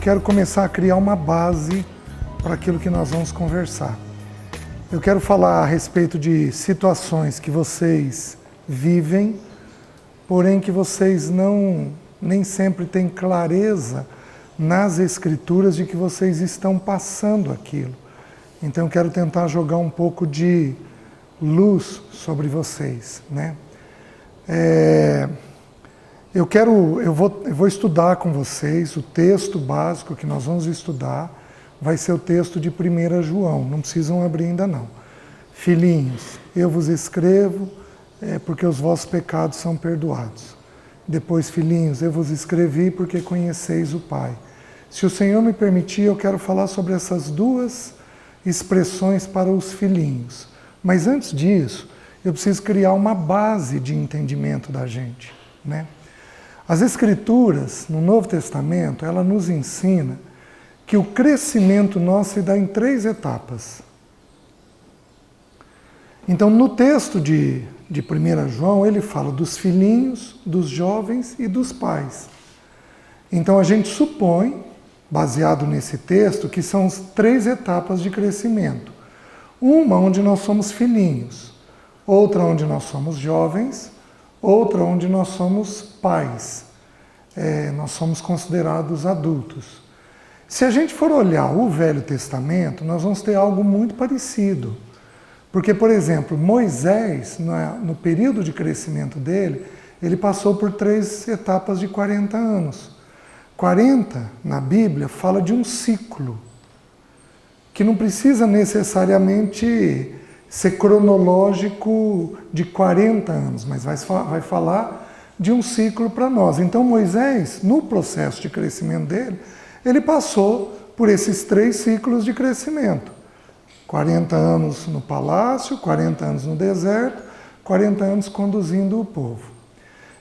quero começar a criar uma base para aquilo que nós vamos conversar. Eu quero falar a respeito de situações que vocês vivem, porém que vocês nem sempre têm clareza nas escrituras de que vocês estão passando aquilo. Então eu quero tentar jogar um pouco de luz sobre vocês, né? Eu vou estudar com vocês o texto básico que nós vamos estudar, vai ser o texto de 1 João, não precisam abrir ainda não. Filhinhos, eu vos escrevo porque os vossos pecados são perdoados. Depois, filhinhos, eu vos escrevi porque conheceis o Pai. Se o Senhor me permitir, eu quero falar sobre essas duas expressões para os filhinhos. Mas antes disso, eu preciso criar uma base de entendimento da gente, né? As Escrituras, no Novo Testamento, ela nos ensina que o crescimento nosso se dá em 3 etapas. Então, no texto de 1 João, ele fala dos filhinhos, dos jovens e dos pais. Então, a gente supõe, baseado nesse texto, que são 3 etapas de crescimento. Uma onde nós somos filhinhos, outra onde nós somos jovens, outra onde nós somos pais. Nós somos considerados adultos. Se a gente for olhar o Velho Testamento, nós vamos ter algo muito parecido. Porque, por exemplo, Moisés, no período de crescimento dele, ele passou por 3 etapas de 40 anos. 40, na Bíblia, fala de um ciclo, que não precisa necessariamente ser cronológico de 40 anos, mas vai falar de um ciclo para nós. Então Moisés, no processo de crescimento dele, ele passou por esses 3 ciclos de crescimento. 40 anos no palácio, 40 anos no deserto, 40 anos conduzindo o povo.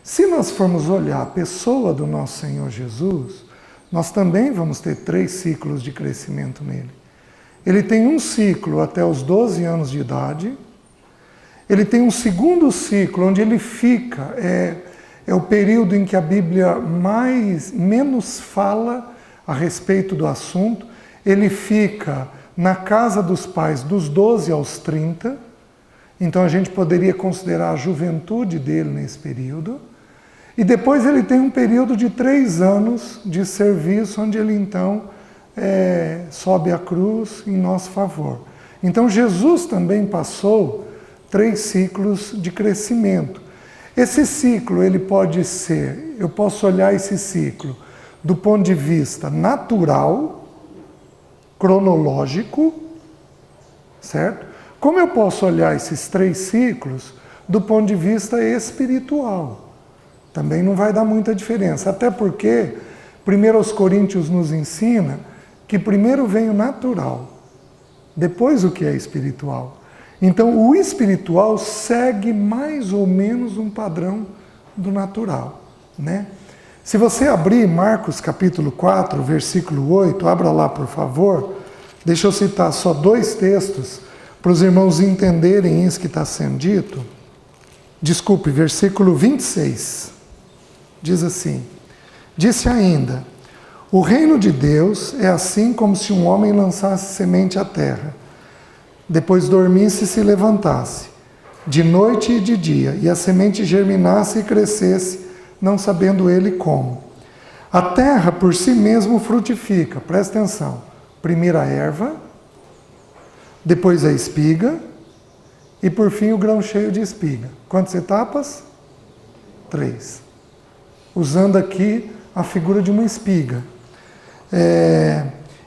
Se nós formos olhar a pessoa do nosso Senhor Jesus, nós também vamos ter 3 ciclos de crescimento nele. Ele tem um ciclo até os 12 anos de idade, ele tem um segundo ciclo onde ele fica, é o período em que a Bíblia menos fala a respeito do assunto, ele fica na casa dos pais dos 12 aos 30, então a gente poderia considerar a juventude dele nesse período, e depois ele tem um período de 3 anos de serviço, onde ele então sobe a cruz em nosso favor. Então Jesus também passou 3 ciclos de crescimento. Esse ciclo, ele pode ser, eu posso olhar esse ciclo do ponto de vista natural, cronológico, certo? Como eu posso olhar esses 3 ciclos do ponto de vista espiritual? Também não vai dar muita diferença, até porque 1 Coríntios nos ensina que primeiro vem o natural, depois o que é espiritual. Então o espiritual segue mais ou menos um padrão do natural, né? Se você abrir Marcos capítulo 4, versículo 8, abra lá por favor, deixa eu citar só 2 textos para os irmãos entenderem isso que está sendo dito. Desculpe, versículo 26, diz assim: disse ainda, o reino de Deus é assim como se um homem lançasse semente à terra, depois dormisse e se levantasse, de noite e de dia, e a semente germinasse e crescesse, não sabendo ele como. A terra por si mesmo frutifica, presta atenção, primeiro a erva, depois a espiga, e por fim o grão cheio de espiga. Quantas etapas? 3. Usando aqui a figura de uma espiga.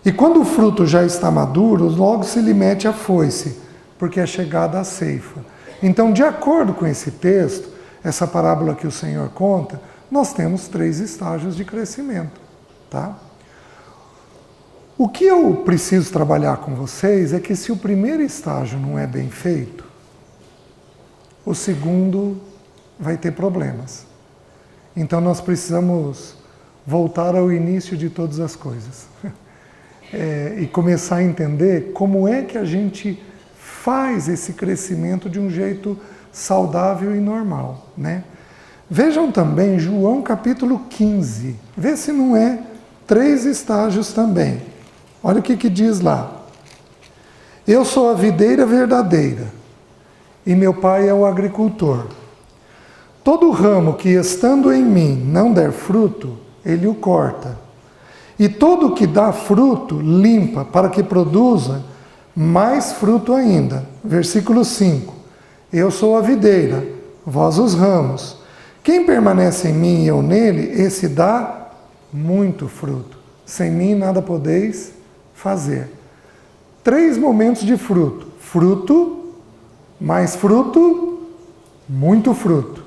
E quando o fruto já está maduro, logo se lhe mete a foice, porque é chegada a ceifa. Então, de acordo com esse texto, essa parábola que o Senhor conta, nós temos 3 estágios de crescimento, tá? O que eu preciso trabalhar com vocês é que se o primeiro estágio não é bem feito, o segundo vai ter problemas. Então nós precisamos voltar ao início de todas as coisas. E começar a entender como é que a gente faz esse crescimento de um jeito saudável e normal, né? Vejam também João capítulo 15, vê se não é 3 estágios também. Olha o que diz lá. Eu sou a videira verdadeira, e meu pai é o agricultor. Todo ramo que estando em mim não der fruto, ele o corta. E todo o que dá fruto, limpa, para que produza mais fruto ainda. Versículo 5. Eu sou a videira, vós os ramos. Quem permanece em mim e eu nele, esse dá muito fruto. Sem mim nada podeis fazer. 3 momentos de fruto. Fruto, mais fruto, muito fruto.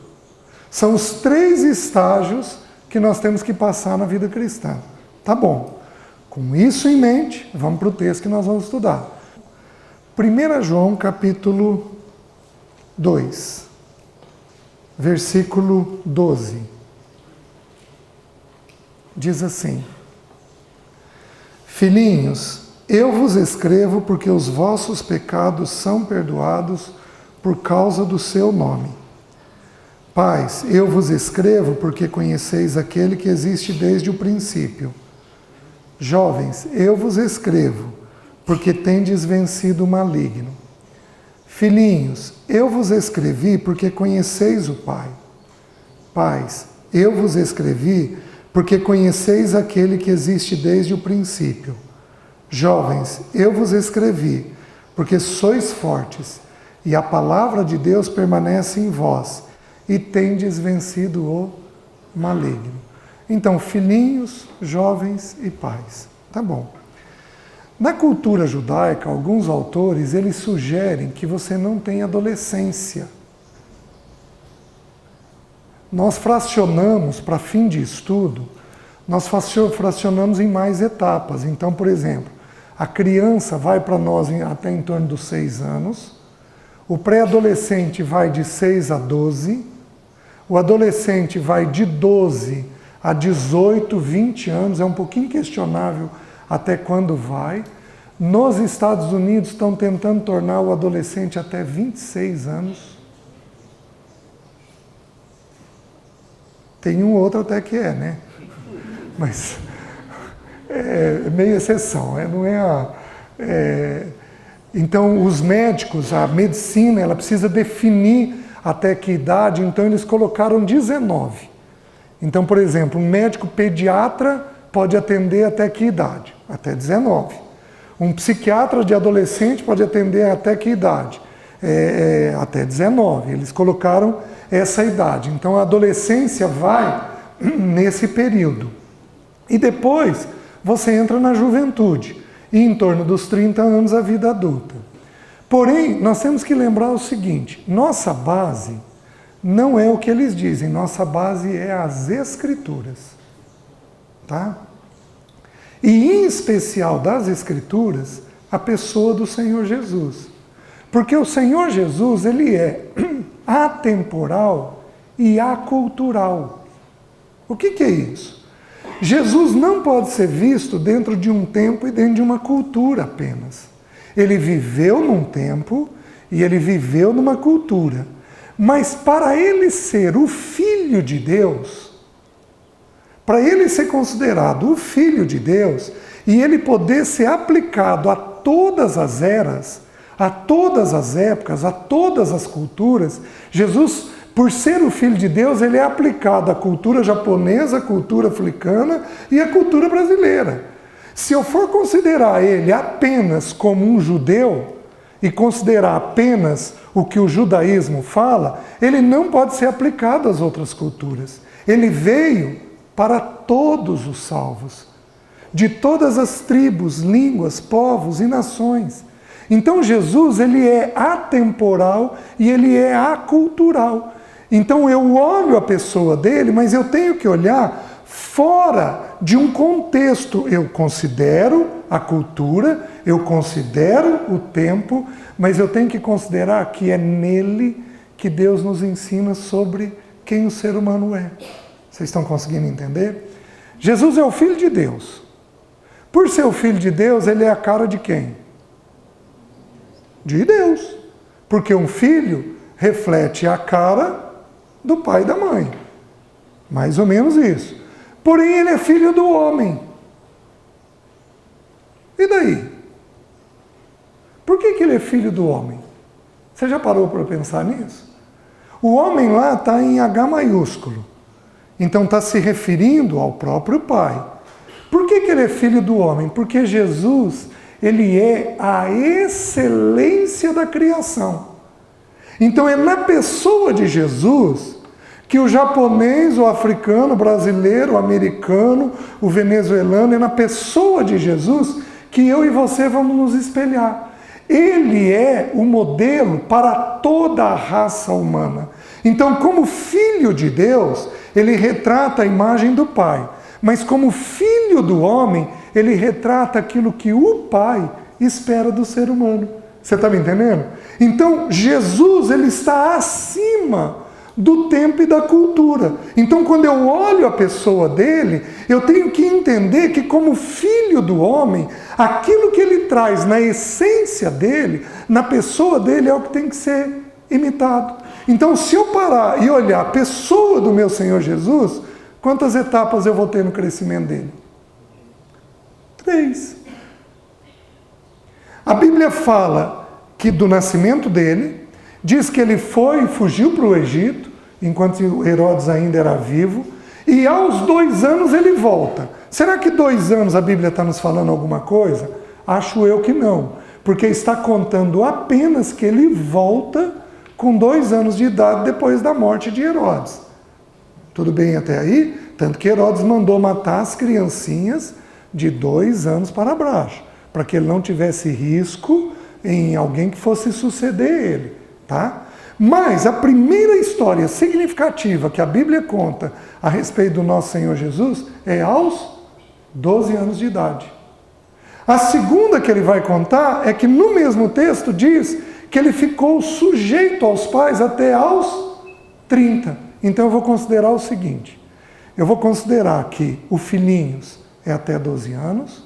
São os 3 estágios que nós temos que passar na vida cristã. Tá bom. Com isso em mente, vamos para o texto que nós vamos estudar. 1 João capítulo 2, versículo 12. Diz assim: Filhinhos, eu vos escrevo porque os vossos pecados são perdoados por causa do seu nome. Pais, eu vos escrevo porque conheceis aquele que existe desde o princípio. Jovens, eu vos escrevo porque tendes vencido o maligno. Filhinhos, eu vos escrevi porque conheceis o Pai. Pais, eu vos escrevi porque conheceis aquele que existe desde o princípio. Jovens, eu vos escrevi porque sois fortes e a palavra de Deus permanece em vós e tendes vencido o maligno. Então, filhinhos, jovens e pais. Tá bom. Na cultura judaica, alguns autores, eles sugerem que você não tem adolescência. Nós fracionamos, para fim de estudo, nós fracionamos em mais etapas. Então, por exemplo, a criança vai para nós até em torno dos 6 anos, o pré-adolescente vai de 6 a 12, o adolescente vai de 12 a 18, 20 anos, é um pouquinho questionável até quando vai. Nos Estados Unidos estão tentando tornar o adolescente até 26 anos. Tem um outro até que é, né? Mas é meio exceção, não é então, os médicos, a medicina, ela precisa definir até que idade, então eles colocaram 19. Então, por exemplo, um médico pediatra pode atender até que idade? Até 19. Um psiquiatra de adolescente pode atender até que idade? Até 19. Eles colocaram essa idade. Então, a adolescência vai nesse período. E depois, você entra na juventude. E em torno dos 30 anos, a vida adulta. Porém, nós temos que lembrar o seguinte: nossa base não é o que eles dizem, nossa base é as Escrituras. Tá? E em especial das Escrituras, a pessoa do Senhor Jesus. Porque o Senhor Jesus, ele é atemporal e acultural. O que é isso? Jesus não pode ser visto dentro de um tempo e dentro de uma cultura apenas. Ele viveu num tempo e ele viveu numa cultura. Mas para ele ser o Filho de Deus, para ele ser considerado o Filho de Deus, e ele poder ser aplicado a todas as eras, a todas as épocas, a todas as culturas, Jesus, por ser o Filho de Deus, ele é aplicado à cultura japonesa, à cultura africana e à cultura brasileira. Se eu for considerar ele apenas como um judeu, e considerar apenas o que o judaísmo fala, ele não pode ser aplicado às outras culturas. Ele veio para todos os salvos, de todas as tribos, línguas, povos e nações. Então Jesus, ele é atemporal e ele é acultural. Então eu olho a pessoa dele, mas eu tenho que olhar fora de um contexto. Eu considero a cultura, eu considero o tempo, mas eu tenho que considerar que é nele que Deus nos ensina sobre quem o ser humano é. Vocês estão conseguindo entender? Jesus é o Filho de Deus. Por ser o Filho de Deus, ele é a cara de quem? De Deus. Porque um filho reflete a cara do pai e da mãe. Mais ou menos isso. Porém, ele é filho do homem. E daí? Por que ele é filho do homem? Você já parou para pensar nisso? O homem lá está em H maiúsculo. Então está se referindo ao próprio Pai. Por que ele é filho do homem? Porque Jesus, ele é a excelência da criação. Então é na pessoa de Jesus que o japonês, o africano, o brasileiro, o americano, o venezuelano, é na pessoa de Jesus que eu e você vamos nos espelhar. Ele é o modelo para toda a raça humana. Então, como filho de Deus, ele retrata a imagem do Pai. Mas como filho do homem, ele retrata aquilo que o Pai espera do ser humano. Você está me entendendo? Então, Jesus, ele está acima do tempo e da cultura. Então, quando eu olho a pessoa dele, eu tenho que entender que, como filho do homem, aquilo que ele traz na essência dele, na pessoa dele, é o que tem que ser imitado. Então, se eu parar e olhar a pessoa do meu Senhor Jesus, quantas etapas eu vou ter no crescimento dele? 3. A Bíblia fala que do nascimento dele, diz que ele fugiu para o Egito, enquanto Herodes ainda era vivo, e aos 2 anos ele volta. Será que 2 anos a Bíblia está nos falando alguma coisa? Acho eu que não, porque está contando apenas que ele volta com 2 anos de idade depois da morte de Herodes. Tudo bem até aí? Tanto que Herodes mandou matar as criancinhas de 2 anos para baixo, para que ele não tivesse risco em alguém que fosse suceder ele, tá? Mas a primeira história significativa que a Bíblia conta a respeito do nosso Senhor Jesus é aos 12 anos de idade. A segunda que ele vai contar é que no mesmo texto diz que ele ficou sujeito aos pais até aos 30. Então eu vou considerar o seguinte, eu vou considerar que o filhinhos é até 12 anos,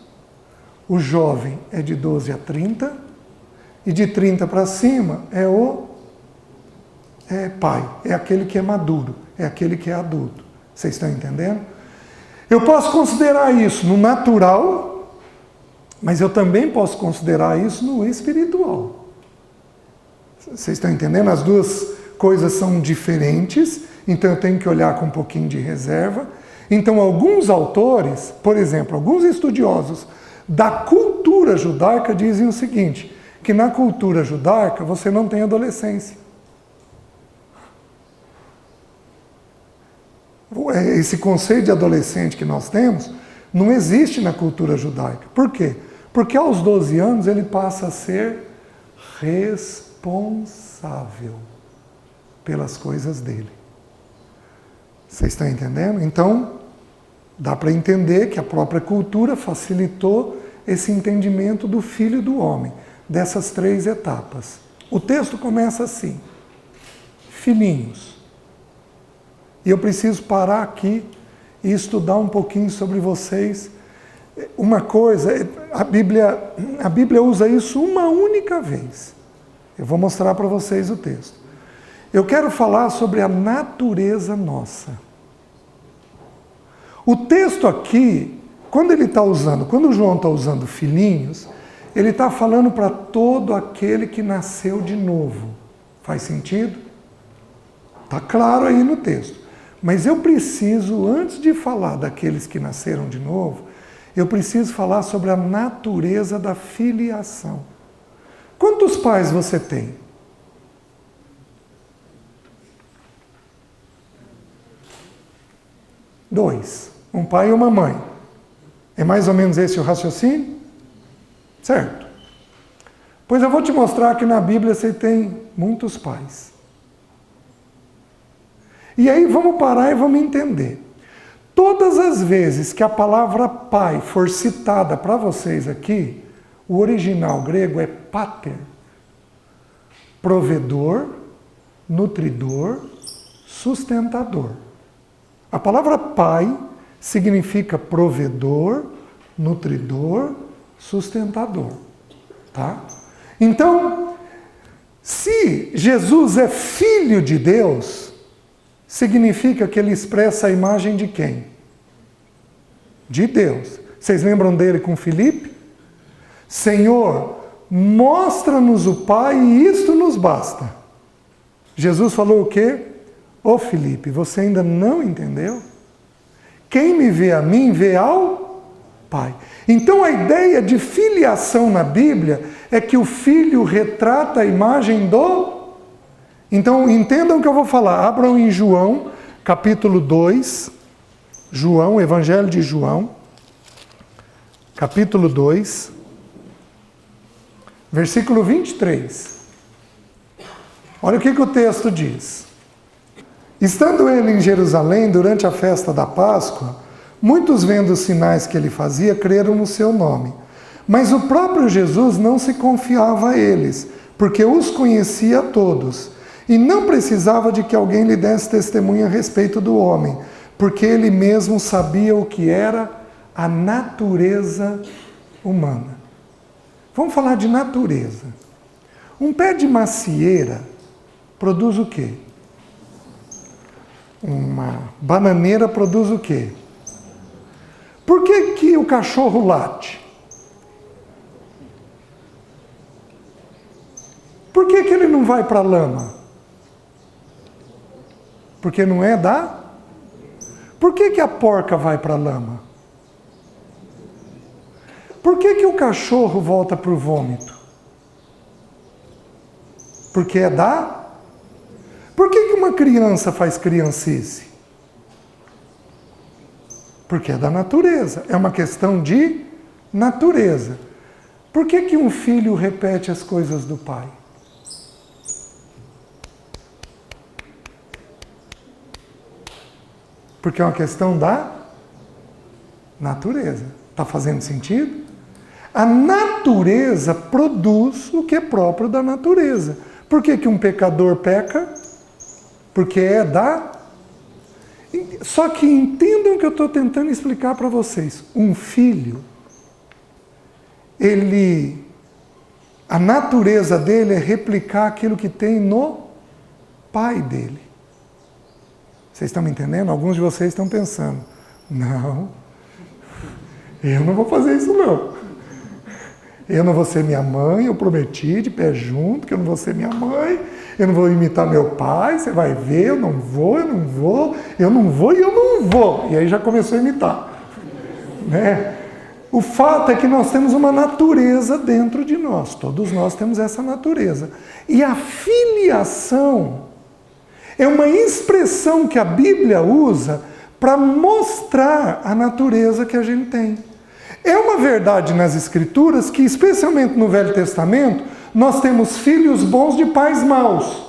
o jovem é de 12 a 30, e de 30 para cima é o pai, é aquele que é maduro, é aquele que é adulto. Vocês estão entendendo? Eu posso considerar isso no natural, mas eu também posso considerar isso no espiritual. Vocês estão entendendo? As duas coisas são diferentes, então eu tenho que olhar com um pouquinho de reserva. Então alguns autores, por exemplo, alguns estudiosos da cultura judaica dizem o seguinte, que na cultura judaica você não tem adolescência. Esse conceito de adolescente que nós temos não existe na cultura judaica. Por quê? Porque aos 12 anos ele passa a ser responsável pelas coisas dele. Vocês estão entendendo? Então, dá para entender que a própria cultura facilitou esse entendimento do filho do homem, dessas 3 etapas. O texto começa assim, filhinhos. E eu preciso parar aqui e estudar um pouquinho sobre vocês. Uma coisa, a Bíblia usa isso uma única vez. Eu vou mostrar para vocês o texto. Eu quero falar sobre a natureza nossa. O texto aqui, quando o João está usando filhinhos, ele está falando para todo aquele que nasceu de novo. Faz sentido? Está claro aí no texto. Mas eu preciso, antes de falar daqueles que nasceram de novo, eu preciso falar sobre a natureza da filiação. Quantos pais você tem? Dois. Um pai e uma mãe. É mais ou menos esse o raciocínio? Certo. Pois eu vou te mostrar que na Bíblia você tem muitos pais. E aí vamos parar e vamos entender. Todas as vezes que a palavra pai for citada para vocês aqui, o original grego é pater. Provedor, nutridor, sustentador. A palavra pai significa provedor, nutridor, sustentador. Tá? Então, se Jesus é filho de Deus, significa que ele expressa a imagem de quem? De Deus. Vocês lembram dele com Filipe? Senhor, mostra-nos o Pai e isto nos basta. Jesus falou o quê? Ô Filipe, você ainda não entendeu? Quem me vê a mim, vê ao Pai. Então a ideia de filiação na Bíblia é que o filho retrata a imagem do... Então entendam o que eu vou falar. Abram em João, capítulo 2. João, Evangelho de João, capítulo 2, versículo 23. Olha o que o texto diz. Estando ele em Jerusalém durante a festa da Páscoa, muitos vendo os sinais que ele fazia, creram no seu nome. Mas o próprio Jesus não se confiava a eles, porque os conhecia a todos, e não precisava de que alguém lhe desse testemunho a respeito do homem, porque ele mesmo sabia o que era a natureza humana. Vamos falar de natureza. Um pé de macieira produz o quê? Uma bananeira produz o quê? Por que o cachorro late? Por que ele não vai para a lama? Porque não é da... Por que a porca vai para a lama? Por que o cachorro volta para o vômito? Porque é da... Por que uma criança faz criancice? Porque é da natureza. É uma questão de natureza. Por que um filho repete as coisas do pai? Porque é uma questão da natureza. Está fazendo sentido? A natureza produz o que é próprio da natureza. Por que um pecador peca? Porque é da... Só que entendam o que eu estou tentando explicar para vocês. Um filho, a natureza dele é replicar aquilo que tem no pai dele. Vocês estão me entendendo? Alguns de vocês estão pensando, não, eu não vou fazer isso não. Eu não vou ser minha mãe, eu prometi de pé junto que eu não vou ser minha mãe, eu não vou imitar meu pai, você vai ver, eu não vou, eu não vou, eu não vou e eu não vou. E aí já começou a imitar. Né? O fato é que nós temos uma natureza dentro de nós, todos nós temos essa natureza. E a filiação é uma expressão que a Bíblia usa para mostrar a natureza que a gente tem. É uma verdade nas Escrituras que, especialmente no Velho Testamento, nós temos filhos bons de pais maus.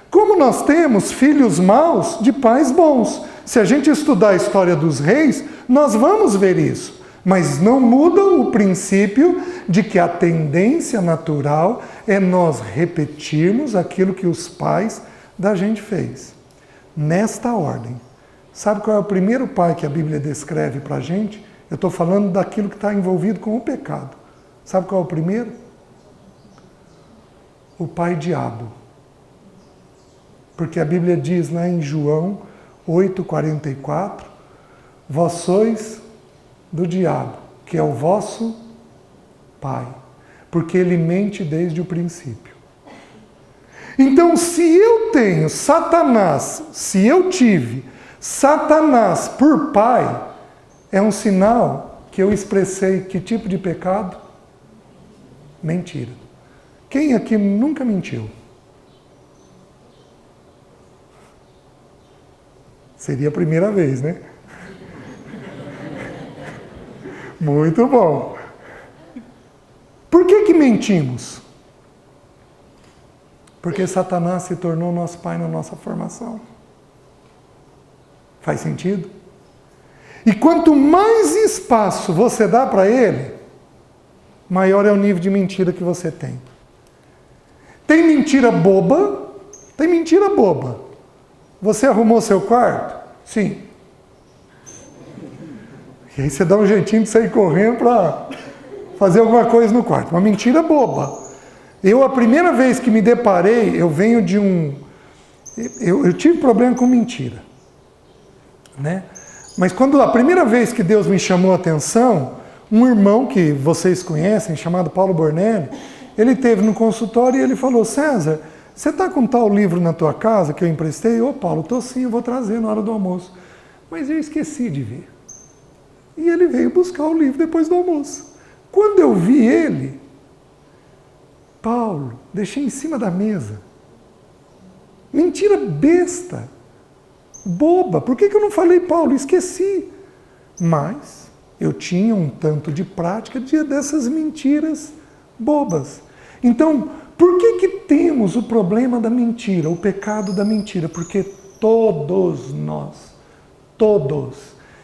Como nós temos filhos maus de pais bons. Se a gente estudar a história dos reis, nós vamos ver isso. Mas não muda o princípio de que a tendência natural é nós repetirmos aquilo que os pais da gente fez. Nesta ordem. Sabe qual é o primeiro pai que a Bíblia descreve para a gente? Eu estou falando daquilo que está envolvido com o pecado. Sabe qual é o primeiro? O pai diabo. Porque a Bíblia diz lá em João 8,44, vós sois do diabo, que é o vosso pai, porque ele mente desde o princípio. Então, se eu tenho Satanás, se eu tive Satanás por pai, é um sinal que eu expressei que tipo de pecado? Mentira. Quem aqui nunca mentiu? Seria a primeira vez, né? Muito bom. Por que mentimos? Porque Satanás se tornou nosso pai na nossa formação. Faz sentido? E quanto mais espaço você dá para ele, maior é o nível de mentira que você tem. Tem mentira boba? Tem mentira boba. Você arrumou seu quarto? Sim. E aí você dá um jeitinho de sair correndo para fazer alguma coisa no quarto. Uma mentira boba. A primeira vez que me deparei, eu venho de eu tive problema com mentira. Né? Mas a primeira vez que Deus me chamou a atenção, Um irmão que vocês conhecem, chamado Paulo Bornelli, ele esteve no consultório e ele falou: César, você está com tal livro na tua casa que eu emprestei? Ô Paulo, estou sim, eu vou trazer na hora do almoço. Mas eu esqueci de ver. E ele veio buscar o livro depois do almoço. Quando eu vi ele, Paulo, deixei em cima da mesa. Mentira besta, boba. Por que eu não falei, Paulo? Esqueci. Mas eu tinha um tanto de prática dessas mentiras bobas. Então, por que temos o problema da mentira, o pecado da mentira? Porque todos nós,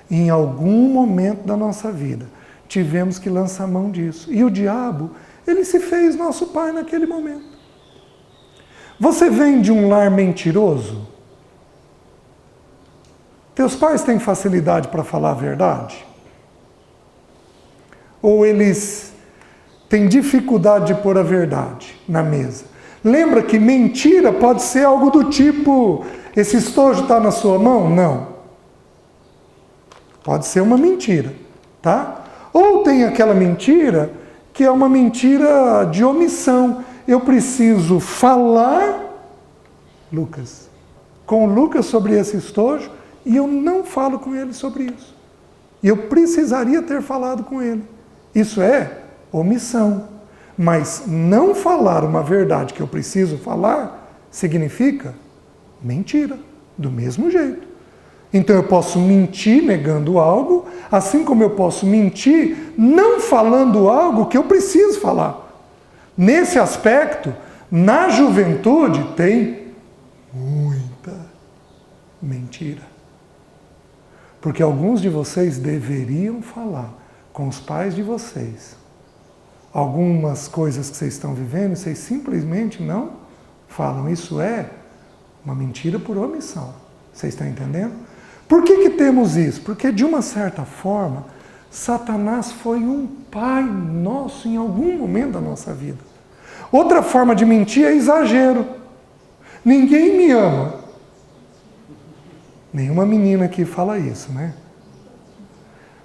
em algum momento da nossa vida, tivemos que lançar mão disso. E o diabo, ele se fez nosso pai naquele momento. Você vem de um lar mentiroso? Teus pais têm facilidade para falar a verdade? Ou eles têm dificuldade de pôr a verdade na mesa? Lembra que mentira pode ser algo do tipo: esse estojo está na sua mão? Não. Pode ser uma mentira, tá? Ou tem aquela mentira que é uma mentira de omissão. Eu preciso falar, Lucas, com o Lucas sobre esse estojo e eu não falo com ele sobre isso. E eu precisaria ter falado com ele. Isso é omissão. Mas não falar uma verdade que eu preciso falar significa mentira, do mesmo jeito. Então eu posso mentir negando algo, assim como eu posso mentir não falando algo que eu preciso falar. Nesse aspecto, na juventude tem muita mentira. Porque alguns de vocês deveriam falar com os pais de vocês algumas coisas que vocês estão vivendo, vocês simplesmente não falam. Isso é uma mentira por omissão. Vocês estão entendendo? Por que temos isso? Porque, de uma certa forma, Satanás foi um pai nosso em algum momento da nossa vida. Outra forma de mentir é exagero. Ninguém me ama. Nenhuma menina aqui fala isso, né?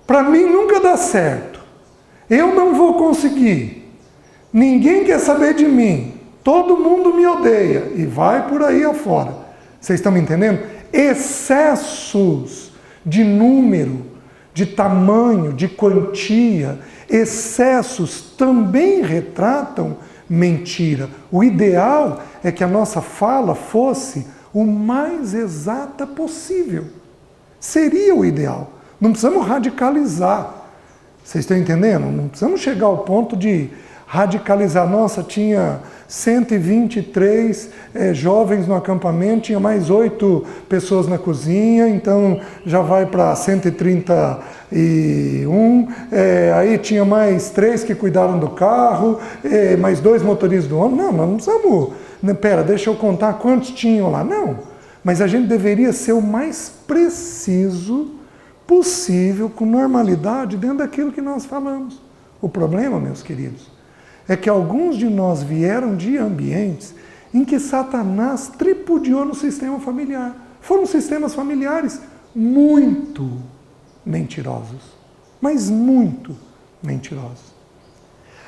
Para mim nunca dá certo. Eu não vou conseguir. Ninguém quer saber de mim. Todo mundo me odeia. E vai por aí afora. Vocês estão me entendendo? Excessos de número, de tamanho, de quantia, excessos também retratam mentira. O ideal é que a nossa fala fosse o mais exata possível. Seria o ideal. Não precisamos radicalizar. Vocês estão entendendo? Não precisamos chegar ao ponto de radicalizar. Nossa, tinha 123 jovens no acampamento, tinha mais 8 pessoas na cozinha, então já vai para 131. Aí tinha mais 3 que cuidaram do carro, mais 2 motoristas do ônibus. Não, nós não precisamos. Pera, deixa eu contar quantos tinham lá. Não, mas a gente deveria ser o mais preciso possível, com normalidade, dentro daquilo que nós falamos. O problema, meus queridos, é que alguns de nós vieram de ambientes em que Satanás tripudiou no sistema familiar. Foram sistemas familiares muito mentirosos, mas muito mentirosos.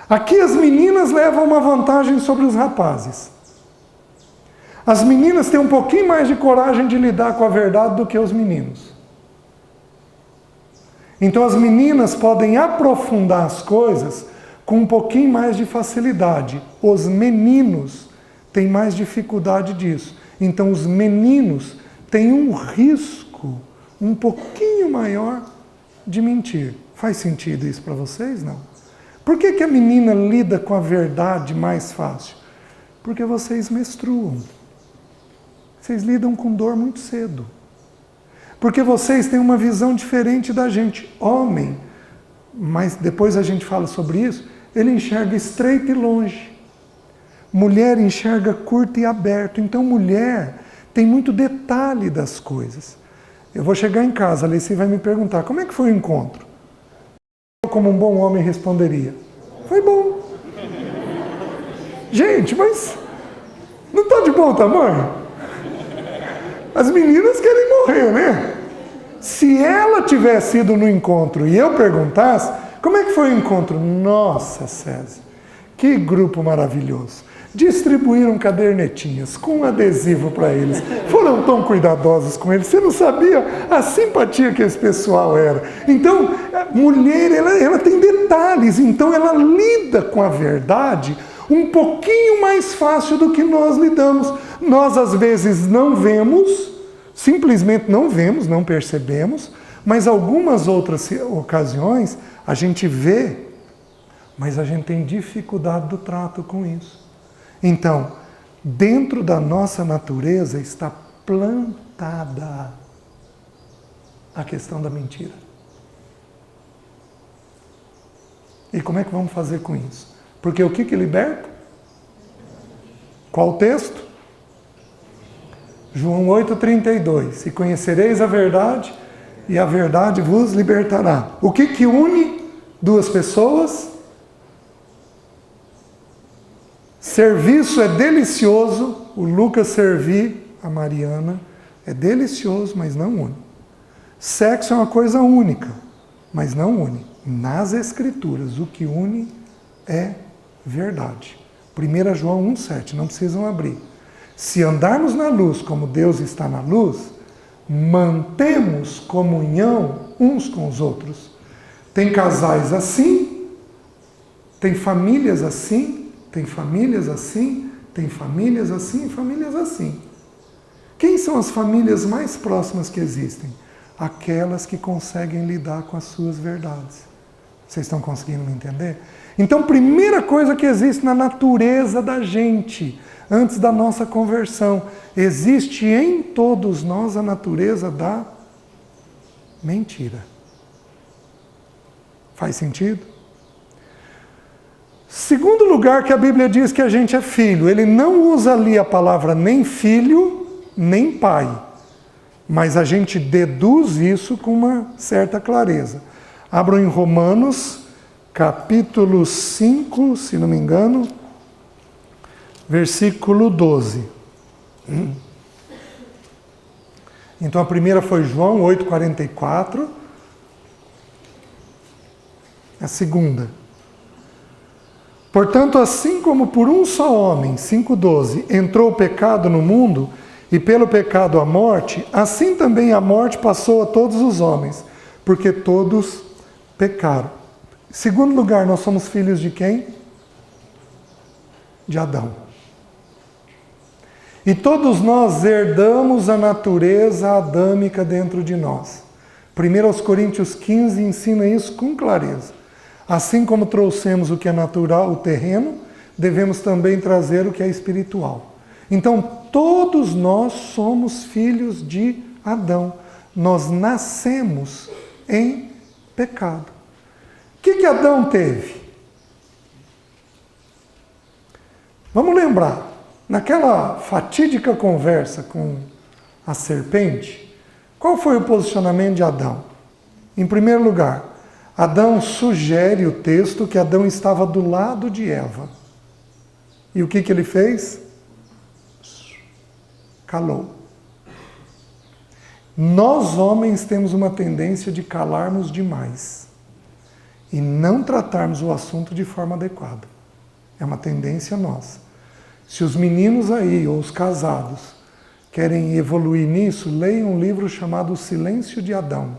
Aqui as meninas levam uma vantagem sobre os rapazes. As meninas têm um pouquinho mais de coragem de lidar com a verdade do que os meninos. Então as meninas podem aprofundar as coisas com um pouquinho mais de facilidade. Os meninos têm mais dificuldade disso. Então os meninos têm um risco um pouquinho maior de mentir. Faz sentido isso para vocês? Não? Por que a menina lida com a verdade mais fácil? Porque vocês menstruam. Vocês lidam com dor muito cedo. Porque vocês têm uma visão diferente da gente. Homem, mas depois a gente fala sobre isso, ele enxerga estreito e longe. Mulher enxerga curto e aberto. Então mulher tem muito detalhe das coisas. Eu vou chegar em casa, a Alice vai me perguntar, como é que foi o encontro? Eu, como um bom homem, responderia, foi bom. Gente, mas não está de bom tamanho? As meninas querem morrer, né? Se ela tivesse ido no encontro e eu perguntasse, Como é que foi o encontro? Nossa, César, que grupo maravilhoso. Distribuíram cadernetinhas com adesivo para eles. Foram tão cuidadosos com eles. Você não sabia a simpatia que esse pessoal era. Então, a mulher, ela tem detalhes. Então, ela lida com a verdade um pouquinho mais fácil do que nós lidamos. Nós, às vezes, não vemos, simplesmente não vemos, não percebemos, mas algumas outras ocasiões a gente vê, mas a gente tem dificuldade do trato com isso. Então, dentro da nossa natureza está plantada a questão da mentira. E como é que vamos fazer com isso? Porque o que liberta? Qual o texto? João 8,32. E conhecereis a verdade, e a verdade vos libertará. O que une duas pessoas? Serviço é delicioso, o Lucas servir a Mariana é delicioso, mas não une. Sexo é uma coisa única, mas não une. Nas Escrituras, o que une é verdade. 1 João 1,7, não precisam abrir. Se andarmos na luz como Deus está na luz, mantemos comunhão uns com os outros. Tem casais assim, tem famílias assim, tem famílias assim, tem famílias assim e famílias assim. Quem são as famílias mais próximas que existem? Aquelas que conseguem lidar com as suas verdades. Vocês estão conseguindo me entender? Então, primeira coisa que existe na natureza da gente, antes da nossa conversão, existe em todos nós a natureza da mentira. Faz sentido? Segundo lugar que a Bíblia diz que a gente é filho, ele não usa ali a palavra nem filho, nem pai, mas a gente deduz isso com uma certa clareza. Abram em Romanos, capítulo 5, se não me engano, versículo 12. Então a primeira foi João 8,44. A segunda. Portanto, assim como por um só homem, 5,12, entrou o pecado no mundo, e pelo pecado a morte, assim também a morte passou a todos os homens, porque todos pecaram. Segundo lugar, nós somos filhos de quem? De Adão. E todos nós herdamos a natureza adâmica dentro de nós. 1 Coríntios 15 ensina isso com clareza. Assim como trouxemos o que é natural, o terreno, devemos também trazer o que é espiritual. Então, todos nós somos filhos de Adão. Nós nascemos em pecado. O que Adão teve? Vamos lembrar, naquela fatídica conversa com a serpente, qual foi o posicionamento de Adão? Em primeiro lugar, Adão sugere o texto que Adão estava do lado de Eva. E o que ele fez? Calou. Nós, homens, temos uma tendência de calarmos demais e não tratarmos o assunto de forma adequada. É uma tendência nossa. Se os meninos aí, ou os casados, querem evoluir nisso, leiam um livro chamado O Silêncio de Adão,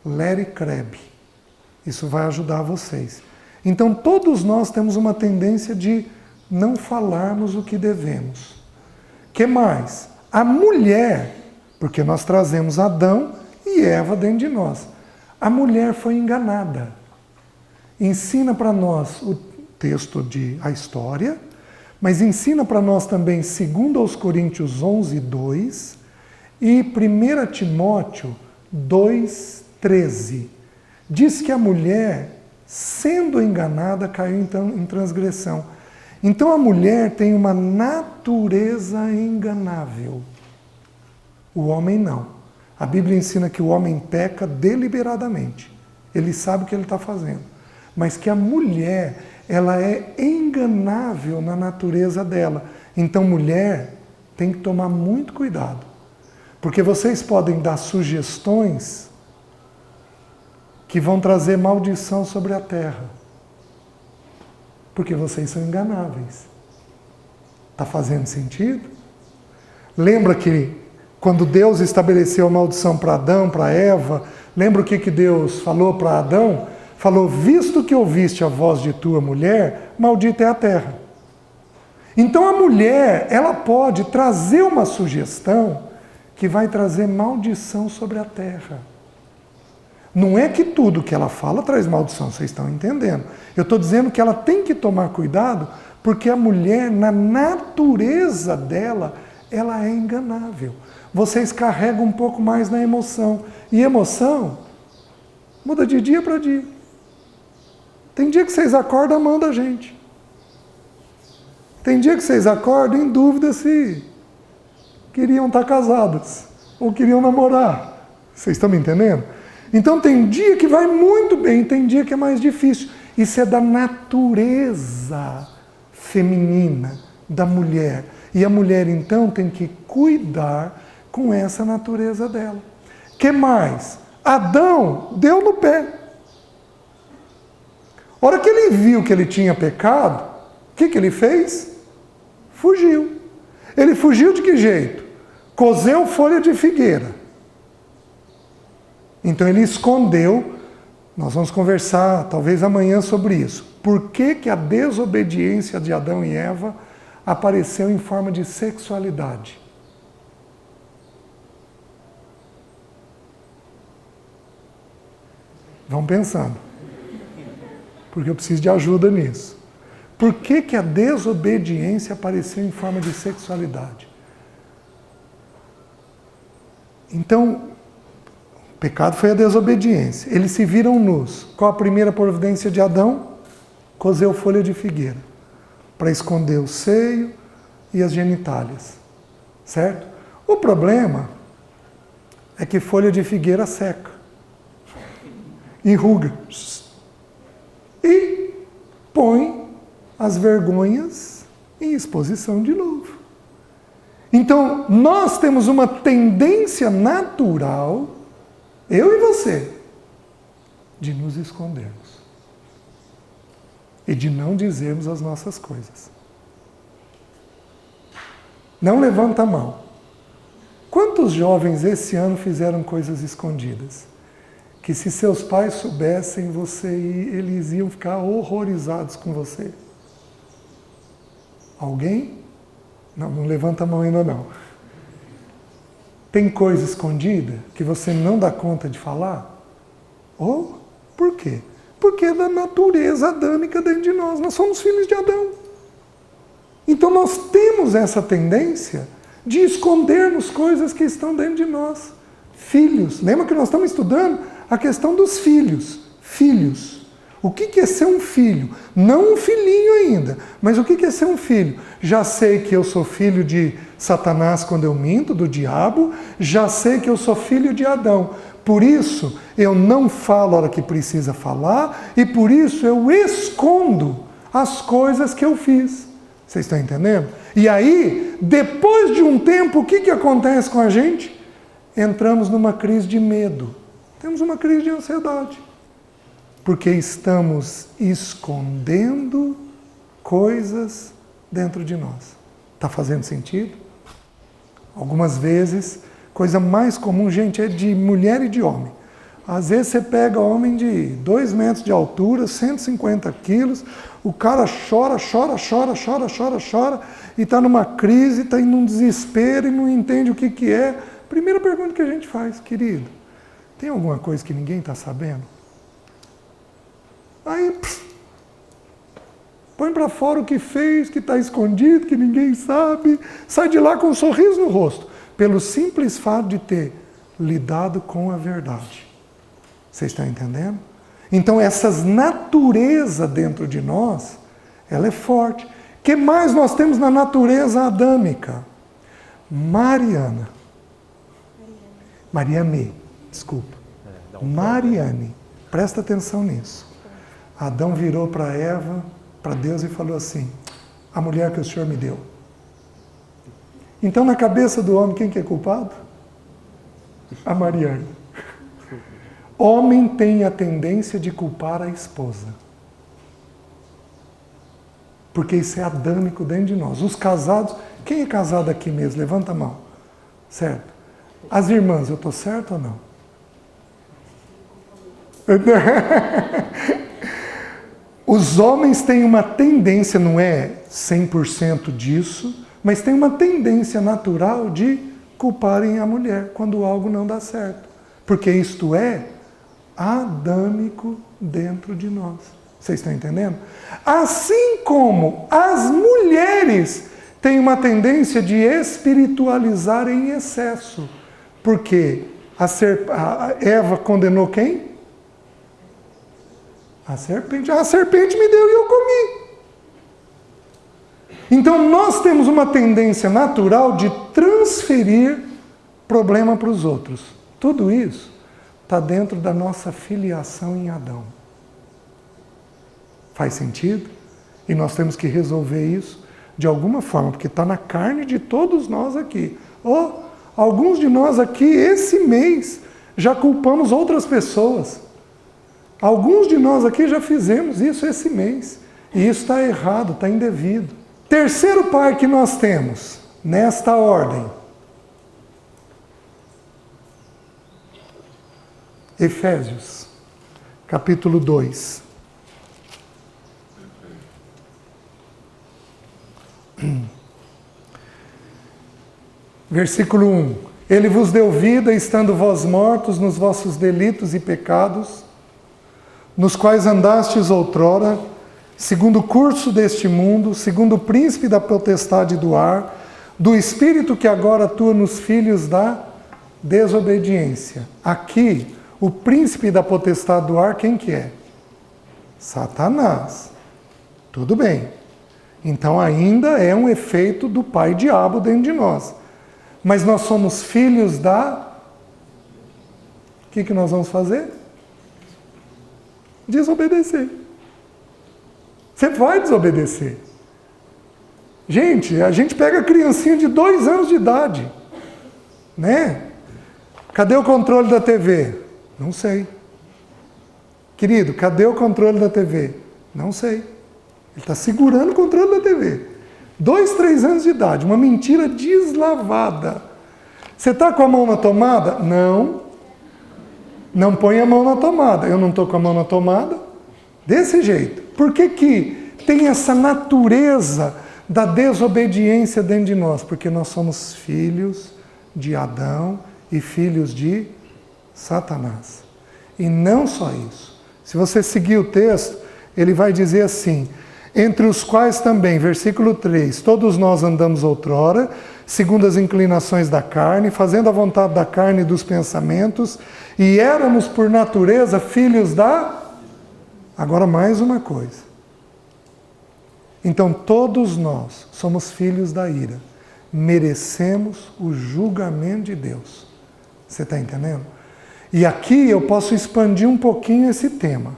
Larry Crabb. Isso vai ajudar vocês. Então, todos nós temos uma tendência de não falarmos o que devemos. O que mais? A mulher, porque nós trazemos Adão e Eva dentro de nós. A mulher foi enganada. Ensina para nós o texto a história, mas ensina para nós também 2 Coríntios 11, 2 e 1 Timóteo 2, 13. Diz que a mulher, sendo enganada, caiu então em transgressão. Então a mulher tem uma natureza enganável. O homem não. A Bíblia ensina que o homem peca deliberadamente. Ele sabe o que ele está fazendo. Mas que a mulher, ela é enganável na natureza dela. Então mulher tem que tomar muito cuidado. Porque vocês podem dar sugestões que vão trazer maldição sobre a terra. Porque vocês são enganáveis. Está fazendo sentido? Lembra que quando Deus estabeleceu a maldição para Adão, para Eva, lembra o que Deus falou para Adão? Falou, visto que ouviste a voz de tua mulher, maldita é a terra. Então a mulher, ela pode trazer uma sugestão que vai trazer maldição sobre a terra. Não é que tudo que ela fala traz maldição, vocês estão entendendo. Eu estou dizendo que ela tem que tomar cuidado, porque a mulher, na natureza dela, ela é enganável. Vocês carregam um pouco mais na emoção. E emoção muda de dia para dia. Tem dia que vocês acordam amando a gente. Tem dia que vocês acordam em dúvida se queriam estar casadas ou queriam namorar. Vocês estão me entendendo? Então tem dia que vai muito bem, tem dia que é mais difícil. Isso é da natureza feminina da mulher. E a mulher então tem que cuidar com essa natureza dela. Que mais? Adão deu no pé. A hora que ele viu que ele tinha pecado, o que ele fez? Fugiu. Ele fugiu de que jeito? Cozeu folha de figueira. Então ele escondeu. Nós vamos conversar talvez amanhã sobre isso. Por que a desobediência de Adão e Eva apareceu em forma de sexualidade? Vão pensando. Porque eu preciso de ajuda nisso. Por que a desobediência apareceu em forma de sexualidade? Então, o pecado foi a desobediência. Eles se viram nus. Qual a primeira providência de Adão? Cozeu folha de figueira, para esconder o seio e as genitálias. Certo? O problema é que folha de figueira seca, enruga e põe as vergonhas em exposição de novo. Então, nós temos uma tendência natural, eu e você, de nos escondermos e de não dizermos as nossas coisas. Não levanta a mão. Quantos jovens esse ano fizeram coisas escondidas? Que se seus pais soubessem, eles iam ficar horrorizados com você. Alguém? Não levanta a mão ainda não. Tem coisa escondida que você não dá conta de falar? Ou por quê? Porque é da natureza adâmica dentro de nós. Nós somos filhos de Adão. Então nós temos essa tendência de escondermos coisas que estão dentro de nós. Filhos. Lembra que nós estamos estudando a questão dos filhos. Filhos. O que é ser um filho? Não um filhinho ainda, mas o que é ser um filho? Já sei que eu sou filho de Satanás quando eu minto, do diabo, já sei que eu sou filho de Adão. Por isso, eu não falo a hora que precisa falar e por isso eu escondo as coisas que eu fiz. Vocês estão entendendo? E aí, depois de um tempo, o que acontece com a gente? Entramos numa crise de medo. Temos uma crise de ansiedade. Porque estamos escondendo coisas dentro de nós. Está fazendo sentido? Algumas vezes, coisa mais comum, gente, é de mulher e de homem. Às vezes você pega homem de 2 metros de altura, 150 quilos, o cara chora e está numa crise, está em um desespero e não entende o que é. Primeira pergunta que a gente faz, querido, tem alguma coisa que ninguém está sabendo? Aí, põe para fora o que fez, que está escondido, que ninguém sabe. Sai de lá com um sorriso no rosto. Pelo simples fato de ter lidado com a verdade. Vocês estão entendendo? Então, essas naturezas dentro de nós, ela é forte. O que mais nós temos na natureza adâmica? Mariane, desculpa. Mariane, presta atenção nisso. Adão virou para Eva, para Deus e falou assim, a mulher que o Senhor me deu. Então na cabeça do homem, quem que é culpado? A Mariane. Homem tem a tendência de culpar a esposa. Porque isso é adâmico dentro de nós. Os casados, quem é casado aqui mesmo? Levanta a mão. Certo. As irmãs, eu estou certo ou não? Os homens têm uma tendência, não é 100% disso, mas tem uma tendência natural de culparem a mulher quando algo não dá certo. Porque isto é adâmico dentro de nós. Vocês estão entendendo? Assim como as mulheres têm uma tendência de espiritualizar em excesso. Porque a Eva condenou quem? A serpente. A serpente me deu e eu comi. Então nós temos uma tendência natural de transferir problema para os outros. Tudo isso está dentro da nossa filiação em Adão. Faz sentido? E nós temos que resolver isso de alguma forma, porque está na carne de todos nós aqui. Alguns de nós aqui, esse mês, já culpamos outras pessoas. Alguns de nós aqui já fizemos isso esse mês. E isso está errado, está indevido. Terceiro par que nós temos, nesta ordem. Efésios, capítulo 2. Versículo 1. Ele vos deu vida, estando vós mortos nos vossos delitos e pecados, nos quais andastes outrora, segundo o curso deste mundo, segundo o príncipe da potestade do ar, do espírito que agora atua nos filhos da desobediência. Aqui, o príncipe da potestade do ar, quem que é? Satanás. Tudo bem. Então ainda é um efeito do pai diabo dentro de nós. Mas nós somos filhos da... O que nós vamos fazer? Desobedecer. Você vai desobedecer. Gente, a gente pega a criancinha de 2 anos de idade. Né? Cadê o controle da TV? Não sei. Querido, cadê o controle da TV? Não sei. Ele está segurando o controle da TV. 2, 3 anos de idade, uma mentira deslavada. Você está com a mão na tomada? Não. Não põe a mão na tomada. Eu não estou com a mão na tomada. Desse jeito. Por que que tem essa natureza da desobediência dentro de nós? Porque nós somos filhos de Adão e filhos de Satanás. E não só isso. Se você seguir o texto, ele vai dizer assim: entre os quais também, versículo 3, todos nós andamos outrora, segundo as inclinações da carne, fazendo a vontade da carne e dos pensamentos, e éramos por natureza filhos da... Agora mais uma coisa. Então todos nós somos filhos da ira, merecemos o julgamento de Deus. Você está entendendo? E aqui eu posso expandir um pouquinho esse tema.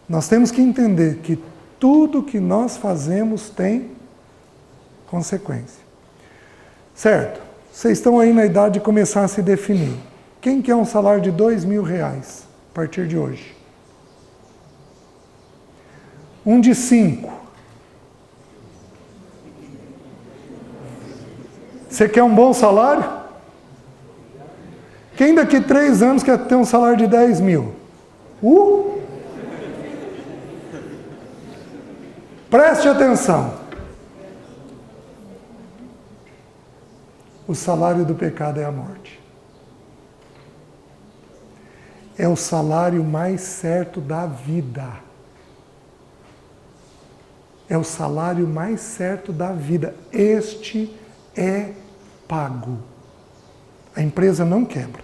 Nós temos que entender que tudo que nós fazemos tem consequência. Certo? Vocês estão aí na idade de começar a se definir. Quem quer um salário de R$2.000 a partir de hoje? Um de 5. Você quer um bom salário? Quem daqui 3 anos quer ter um salário de 10.000? Preste atenção. O salário do pecado é a morte. É o salário mais certo da vida. É o salário mais certo da vida. Este é pago. A empresa não quebra.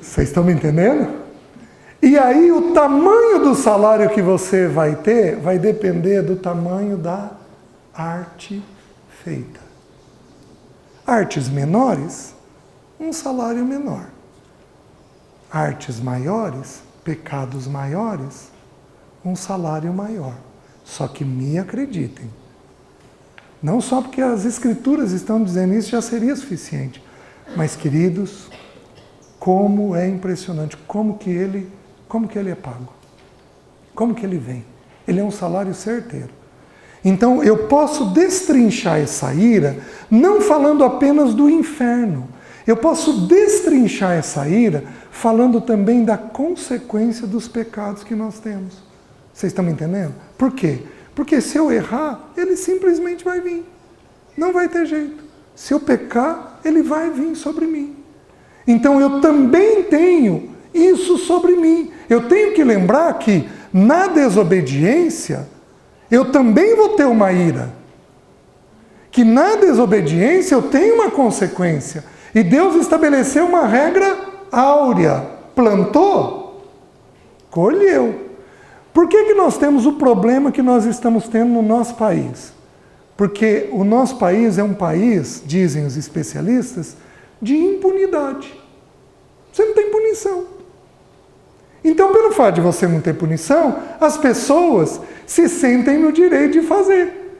Vocês estão me entendendo? E aí o tamanho do salário que você vai ter vai depender do tamanho da arte feita. Artes menores, um salário menor. Artes maiores, pecados maiores, um salário maior. Só que me acreditem, não só porque as escrituras estão dizendo isso já seria suficiente, mas queridos, como é impressionante, como que ele é pago, como que ele vem. Ele é um salário certeiro. Então eu posso destrinchar essa ira, não falando apenas do inferno. Eu posso destrinchar essa ira falando também da consequência dos pecados que nós temos. Vocês estão me entendendo? Por quê? Porque se eu errar, ele simplesmente vai vir. Não vai ter jeito. Se eu pecar, ele vai vir sobre mim. Então eu também tenho isso sobre mim. Eu tenho que lembrar que na desobediência, eu também vou ter uma ira. Que na desobediência eu tenho uma consequência. E Deus estabeleceu uma regra áurea. Plantou, colheu. Por que nós temos o problema que nós estamos tendo no nosso país? Porque o nosso país é um país, dizem os especialistas, de impunidade. Você não tem punição. Então, pelo fato de você não ter punição, as pessoas se sentem no direito de fazer.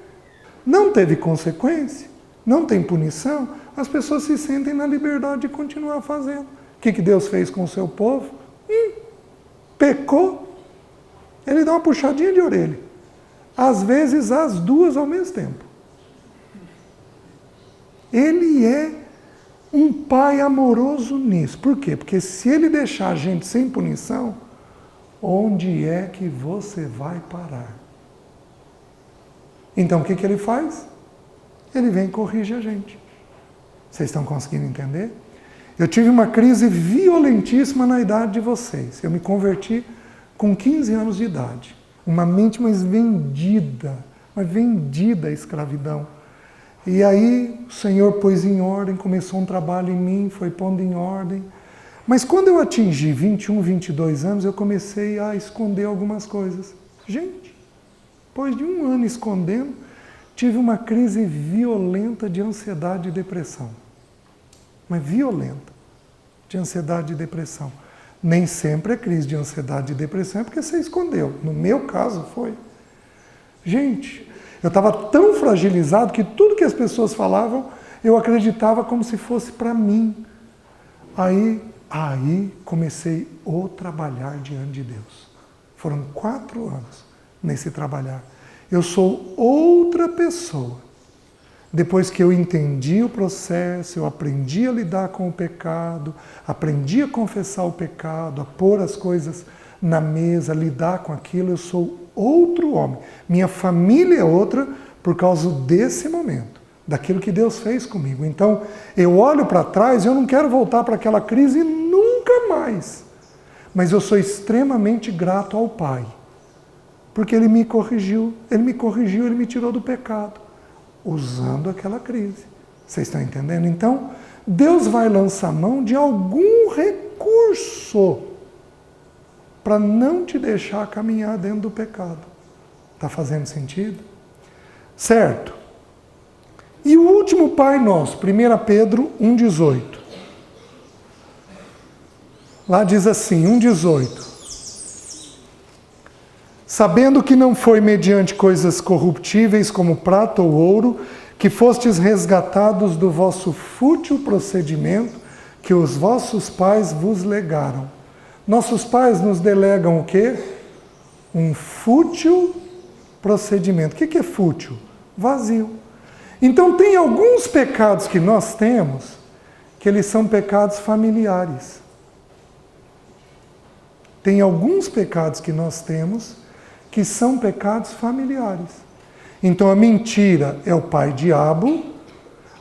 Não teve consequência, não tem punição, as pessoas se sentem na liberdade de continuar fazendo. O que Deus fez com o seu povo? Pecou, ele dá uma puxadinha de orelha. Às vezes, as duas ao mesmo tempo. Ele é um pai amoroso nisso. Por quê? Porque se ele deixar a gente sem punição, onde é que você vai parar? Então, o que ele faz? Ele vem e corrige a gente. Vocês estão conseguindo entender? Eu tive uma crise violentíssima na idade de vocês. Eu me converti com 15 anos de idade. Uma mente mais vendida à escravidão. E aí o Senhor pôs em ordem, começou um trabalho em mim, foi pondo em ordem. Mas quando eu atingi 21, 22 anos, eu comecei a esconder algumas coisas. Gente, depois de um ano escondendo, tive uma crise violenta de ansiedade e depressão. Mas violenta, de ansiedade e depressão. Nem sempre a crise de ansiedade e depressão é porque você escondeu. No meu caso foi. Gente, eu estava tão fragilizado que tudo que as pessoas falavam, eu acreditava como se fosse para mim. Aí comecei a trabalhar diante de Deus. Foram 4 anos nesse trabalhar. Eu sou outra pessoa. Depois que eu entendi o processo, eu aprendi a lidar com o pecado, aprendi a confessar o pecado, a pôr as coisas na mesa, a lidar com aquilo, eu sou outro homem. Minha família é outra por causa desse momento, daquilo que Deus fez comigo. Então, eu olho para trás e eu não quero voltar para aquela crise nunca mais. Mas eu sou extremamente grato ao Pai, porque Ele me corrigiu, Ele me tirou do pecado. Usando aquela crise. Vocês estão entendendo? Então, Deus vai lançar mão de algum recurso para não te deixar caminhar dentro do pecado. Está fazendo sentido? Certo. E o último Pai Nosso, 1 Pedro 1,18. Lá diz assim, 1,18. Sabendo que não foi mediante coisas corruptíveis como prata ou ouro, que fostes resgatados do vosso fútil procedimento que os vossos pais vos legaram. Nossos pais nos delegam o quê? Um fútil procedimento. O que é fútil? Vazio. Então tem alguns pecados que nós temos, que eles são pecados familiares. Tem alguns pecados que nós temos que são pecados familiares. Então a mentira é o pai diabo,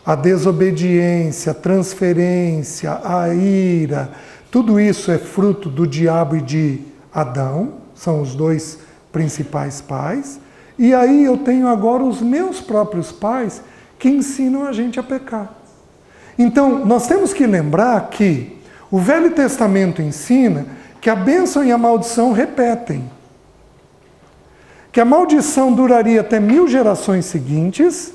a desobediência, a transferência, a ira, tudo isso é fruto do diabo e de Adão, são os dois principais pais. E aí eu tenho agora os meus próprios pais que ensinam a gente a pecar. Então nós temos que lembrar que o Velho Testamento ensina que a bênção e a maldição repetem. Que a maldição duraria até 1000 gerações seguintes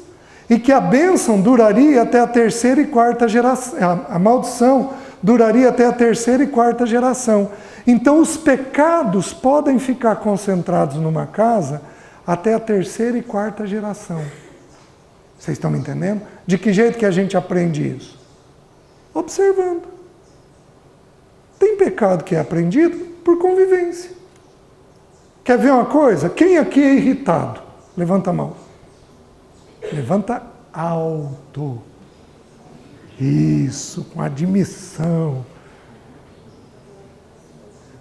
e que a bênção duraria até a 3ª e 4ª geração. A maldição duraria até a 3ª e 4ª geração. Então os pecados podem ficar concentrados numa casa até a 3ª e 4ª geração. Vocês estão me entendendo? De que jeito que a gente aprende isso? Observando. Tem pecado que é aprendido por convivência. Quer ver uma coisa? Quem aqui é irritado? Levanta a mão. Levanta alto. Isso, com admissão.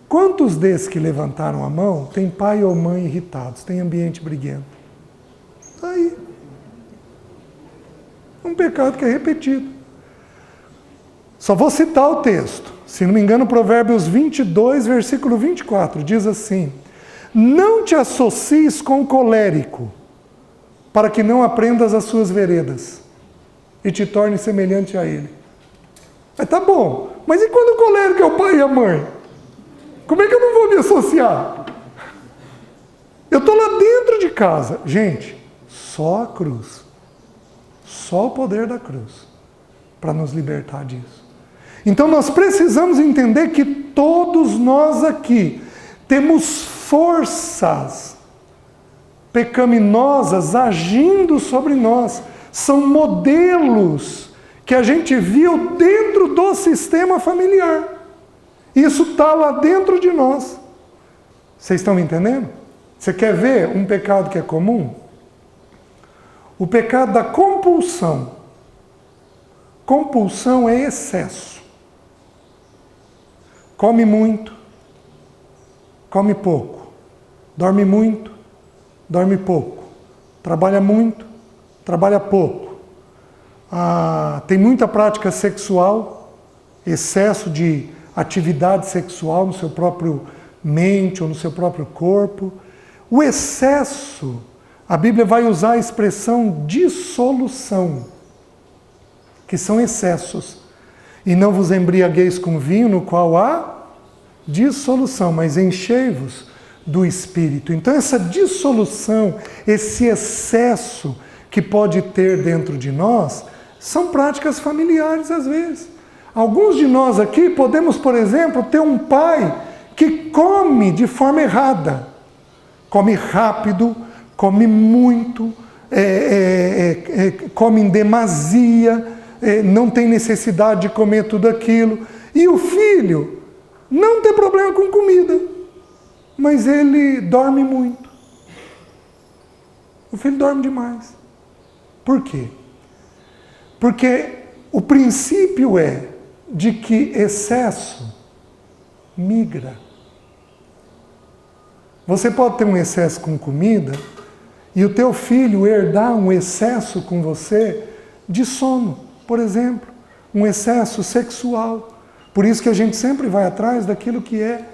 Quantos desses que levantaram a mão tem pai ou mãe irritados, tem ambiente briguento? Está aí. Um pecado que é repetido. Só vou citar o texto. Se não me engano, Provérbios 22, versículo 24, diz assim: não te associes com o colérico, para que não aprendas as suas veredas e te torne semelhante a ele. Mas tá bom, mas e quando o colérico é o pai e a mãe? Como é que eu não vou me associar? Eu estou lá dentro de casa. Gente, só a cruz. Só o poder da cruz para nos libertar disso. Então nós precisamos entender que todos nós aqui temos forças pecaminosas agindo sobre nós. São modelos que a gente viu dentro do sistema familiar. Isso está lá dentro de nós. Vocês estão me entendendo? Você quer ver um pecado que é comum? O pecado da compulsão. Compulsão é excesso. Come muito, come pouco. Dorme muito, dorme pouco. Trabalha muito, trabalha pouco. Tem muita prática sexual, excesso de atividade sexual no seu próprio mente ou no seu próprio corpo. O excesso, a Bíblia vai usar a expressão dissolução, que são excessos. E não vos embriagueis com vinho, no qual há dissolução, mas enchei-vos do Espírito. Então essa dissolução, esse excesso que pode ter dentro de nós, são práticas familiares às vezes. Alguns de nós aqui podemos, por exemplo, ter um pai que come de forma errada. Come rápido, come muito, come em demasia, não tem necessidade de comer tudo aquilo. E o filho não tem problema com comida, mas ele dorme muito. O filho dorme demais. Por quê? Porque o princípio é de que excesso migra. Você pode ter um excesso com comida e o teu filho herdar um excesso com você de sono, por exemplo, um excesso sexual. Por isso que a gente sempre vai atrás daquilo que é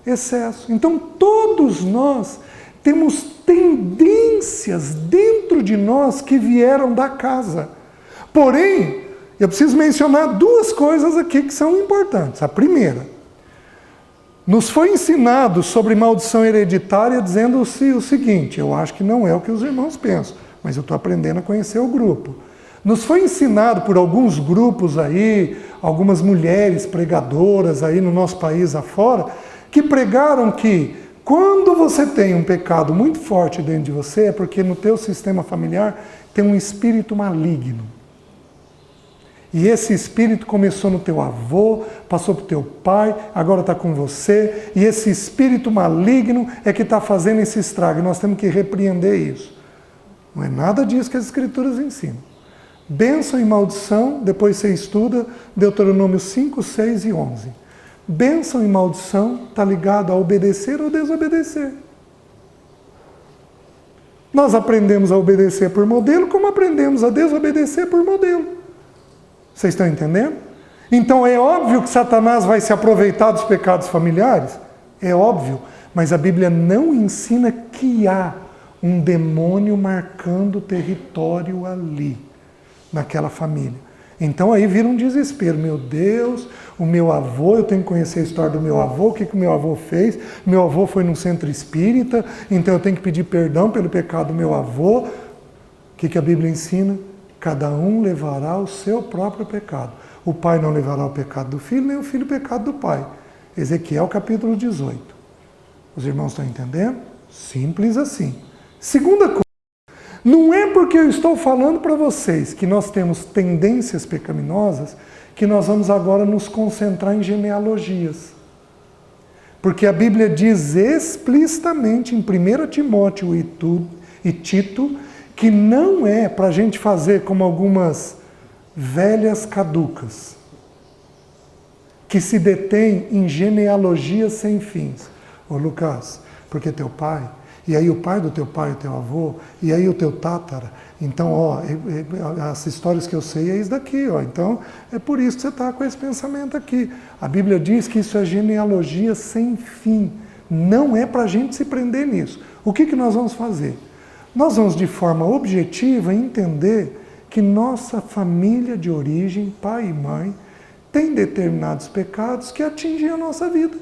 excesso. Então todos nós temos tendências dentro de nós que vieram da casa. Porém, eu preciso mencionar duas coisas aqui que são importantes. A primeira, nos foi ensinado sobre maldição hereditária dizendo o seguinte, eu acho que não é o que os irmãos pensam, mas eu estou aprendendo a conhecer o grupo. Nos foi ensinado por alguns grupos aí, algumas mulheres pregadoras aí no nosso país afora, que pregaram que quando você tem um pecado muito forte dentro de você, é porque no teu sistema familiar tem um espírito maligno. E esse espírito começou no teu avô, passou para o teu pai, agora está com você. E esse espírito maligno é que está fazendo esse estrago. E nós temos que repreender isso. Não é nada disso que as Escrituras ensinam. Bênção e maldição, depois você estuda Deuteronômio 5, 6 e 11. Bênção e maldição está ligado a obedecer ou desobedecer. Nós aprendemos a obedecer por modelo, como aprendemos a desobedecer por modelo. Vocês estão entendendo? Então é óbvio que Satanás vai se aproveitar dos pecados familiares? É óbvio, mas a Bíblia não ensina que há um demônio marcando território ali, naquela família. Então aí vira um desespero. Meu Deus, o meu avô, eu tenho que conhecer a história do meu avô, o que o meu avô fez. Meu avô foi num centro espírita, então eu tenho que pedir perdão pelo pecado do meu avô. O que a Bíblia ensina? Cada um levará o seu próprio pecado. O pai não levará o pecado do filho, nem o filho o pecado do pai. Ezequiel capítulo 18. Os irmãos estão entendendo? Simples assim. Segunda coisa, Não é porque eu estou falando para vocês que nós temos tendências pecaminosas que nós vamos agora nos concentrar em genealogias. Porque a Bíblia diz explicitamente em 1 Timóteo e Tito que não é para a gente fazer como algumas velhas caducas, que se detém em genealogias sem fins. Ô Lucas, porque teu pai, e aí o pai do teu pai, o teu avô, e aí o teu tátara. Então, ó, as histórias que eu sei é isso daqui, ó. Então, é por isso que você está com esse pensamento aqui. A Bíblia diz que isso é genealogia sem fim. Não é para a gente se prender nisso. O que nós vamos fazer? Nós vamos, de forma objetiva, entender que nossa família de origem, pai e mãe, tem determinados pecados que atingem a nossa vida.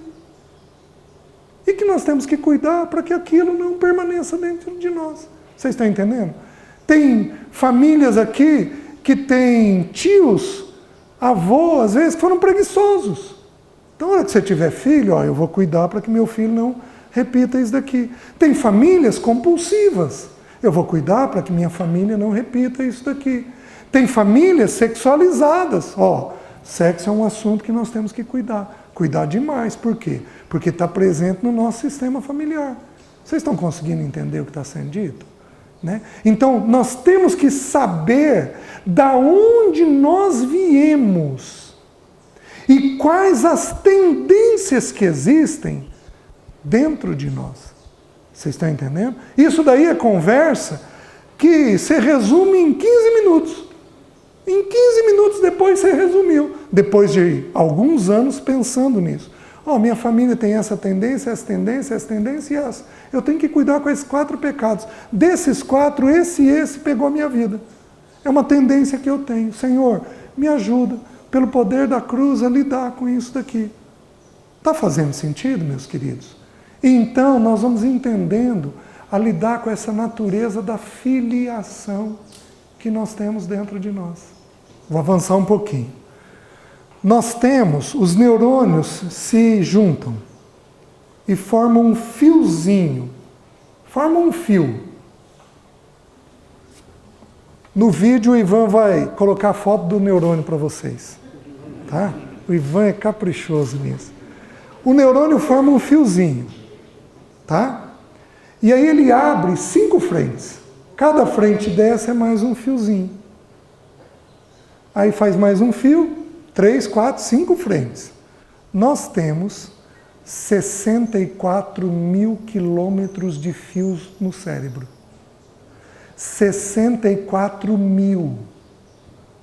E que nós temos que cuidar para que aquilo não permaneça dentro de nós. Vocês estão entendendo? Tem famílias aqui que têm tios, avós, às vezes, que foram preguiçosos. Então, na hora que você tiver filho, ó, eu vou cuidar para que meu filho não repita isso daqui. Tem famílias compulsivas. Eu vou cuidar para que minha família não repita isso daqui. Tem famílias sexualizadas. Ó, sexo é um assunto que nós temos que cuidar. Cuidar demais. Por quê? Porque está presente no nosso sistema familiar. Vocês estão conseguindo entender o que está sendo dito? Né? Então, nós temos que saber da onde nós viemos e quais as tendências que existem dentro de nós. Vocês estão entendendo? Isso daí é conversa que se resume em 15 minutos. Em 15 minutos depois você resumiu. Depois de alguns anos pensando nisso. Ó, minha família tem essa tendência, essa tendência, essa tendência e essa. Eu tenho que cuidar com esses 4 pecados. Desses 4, esse e esse pegou a minha vida. É uma tendência que eu tenho. Senhor, me ajuda, pelo poder da cruz, a lidar com isso daqui. Está fazendo sentido, meus queridos? E então nós vamos entendendo a lidar com essa natureza da filiação que nós temos dentro de nós. Vou avançar um pouquinho. Nós temos, os neurônios se juntam e formam um fiozinho, formam um fio. No vídeo o Ivan vai colocar a foto do neurônio para vocês. Tá? O Ivan é caprichoso nisso. O neurônio forma um fiozinho. Tá? E aí ele abre 5 frentes. Cada frente dessa é mais um fiozinho. Aí faz mais um fio, 3, 4, 5 frentes. Nós temos 64 mil quilômetros de fios no cérebro. 64 mil.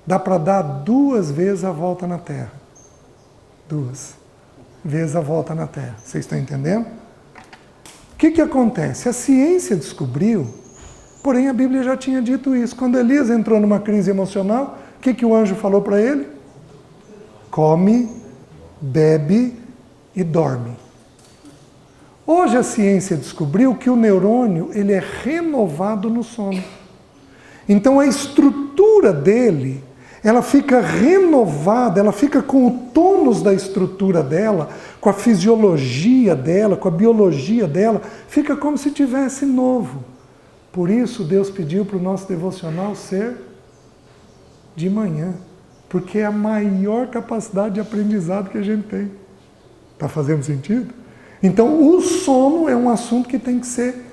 Dá para dar 2 vezes a volta na Terra. 2 vezes a volta na Terra. Vocês estão entendendo? O que acontece? A ciência descobriu, porém a Bíblia já tinha dito isso. Quando Elias entrou numa crise emocional, o que o anjo falou para ele? Come, bebe e dorme. Hoje a ciência descobriu que o neurônio ele é renovado no sono. Então a estrutura dele, ela fica renovada, ela fica com o tônus da estrutura dela, com a fisiologia dela, com a biologia dela, fica como se tivesse novo. Por isso Deus pediu para o nosso devocional ser de manhã, porque é a maior capacidade de aprendizado que a gente tem. Está fazendo sentido? Então o sono é um assunto que tem que ser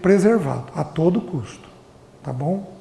preservado a todo custo. Tá bom?